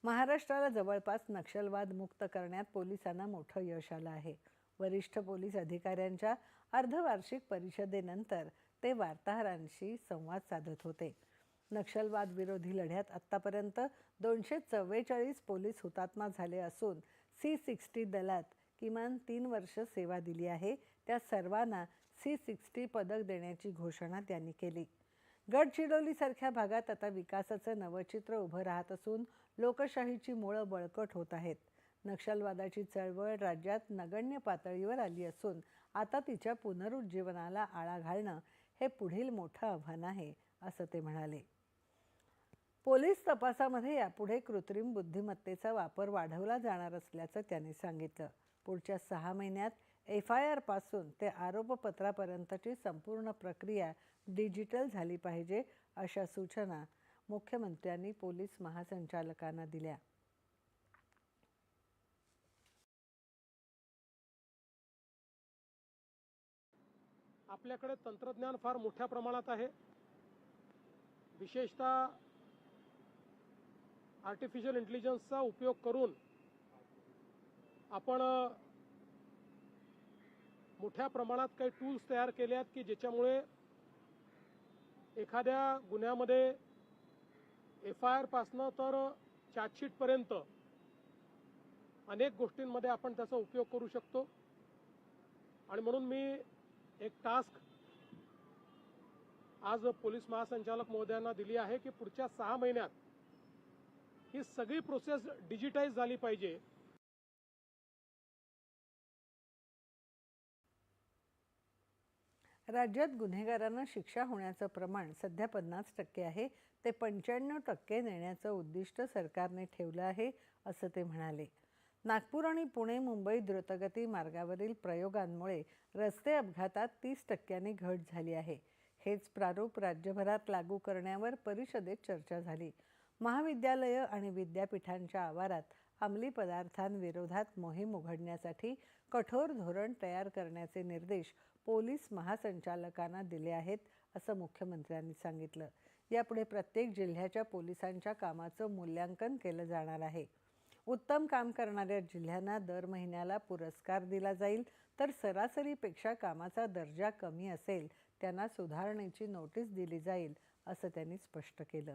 महाराष्ट्राला जवळपास नक्षलवाद मुक्त करण्यात पोलिसांना मोठं यश आलं आहे। वरिष्ठ पोलीस अधिकाऱ्यांच्या अर्धवार्षिक परिषदेनंतर ते वार्ताहरांशी संवाद साधत होते। नक्षलवाद विरोधी लढ्यात आतापर्यंत 244 पोलीस हुतात्मा झाले असून C60 दलात किमान 3 वर्ष सेवा दिली आहे। त्या सर्वांना C60 पदक देण्याची घोषणा त्यांनी केली। गडचिरोलीसारख्या भागात आता विकासाचं नवं चित्र उभं राहत असून लोकशाहीची मुळं बळकट होत आहेत। नक्षलवादाची चळवळ राज्यात नगण्य पातळीवर आली असून आता तिच्या पुनरुज्जीवनाला आळा घालणं हे पुढील मोठं आव्हान आहे, असं ते म्हणाले। पोलीस तपासामध्ये यापुढे कृत्रिम बुद्धिमत्तेचा वापर वाढवला जाणार असल्याचं त्यांनी सांगितलं। पुढच्या 6 महिन्यात FIR पासून ते आरोपपत्रापर्यंतची संपूर्ण प्रक्रिया डिजिटल झाली पाहिजे, अशा सूचना मुख्यमंत्र्यांनी पोलीस महासंचालकांना दिल्या। आपल्याकडे तंत्रज्ञान फार मोठ्या प्रमाणात आहे। विशेषतः आर्टिफिशियल इंटेलिजन्सचा उपयोग करून आपण मोठ्या प्रमाणात काही टूल्स तयार केले आहेत की ज्याच्यामुळे एखाद्या गुन्ह्यामध्ये FIR पासनं तर चार्जशीट पर्यंत अनेक गोष्टींमध्ये आपण त्याचा उपयोग करू शकतो। आणि म्हणून मी एक टास्क आज पोलीस महासंचालक महोदयांना दिली आहे की पुढच्या 6 महिन्यात ही सगळी प्रोसेस डिजिटाइज झाली पाहिजे। राज्यात गुन्हेगारांना शिक्षा होण्याचं प्रमाण सध्या 50% आहे, ते 95% नेण्याचं उद्दिष्ट सरकारने ठेवलं आहे, असं ते म्हणाले। नागपूर आणि पुणे मुंबई द्रुतगती मार्गावरील प्रयोगांमुळे रस्ते अपघातात 30% घट झाली आहे। हेच प्रारूप राज्यभरात लागू करण्यावर परिषदेत चर्चा झाली। महाविद्यालयं आणि विद्यापीठांच्या आवारात अंमली पदार्थांविरोधात मोहीम उघडण्यासाठी कठोर धोरण तयार करण्याचे निर्देश पोलीस महासंचालकांना दिले आहेत, असं मुख्यमंत्र्यांनी सांगितलं। यापुढे प्रत्येक जिल्ह्याच्या पोलिसांच्या कामाचं मूल्यांकन केलं जाणार आहे। उत्तम काम करणाऱ्या जिल्ह्यांना दर महिन्याला पुरस्कार दिला जाईल, तर सरासरीपेक्षा कामाचा दर्जा कमी असेल त्यांना सुधारणेची नोटीस दिली जाईल, असं त्यांनी स्पष्ट केलं।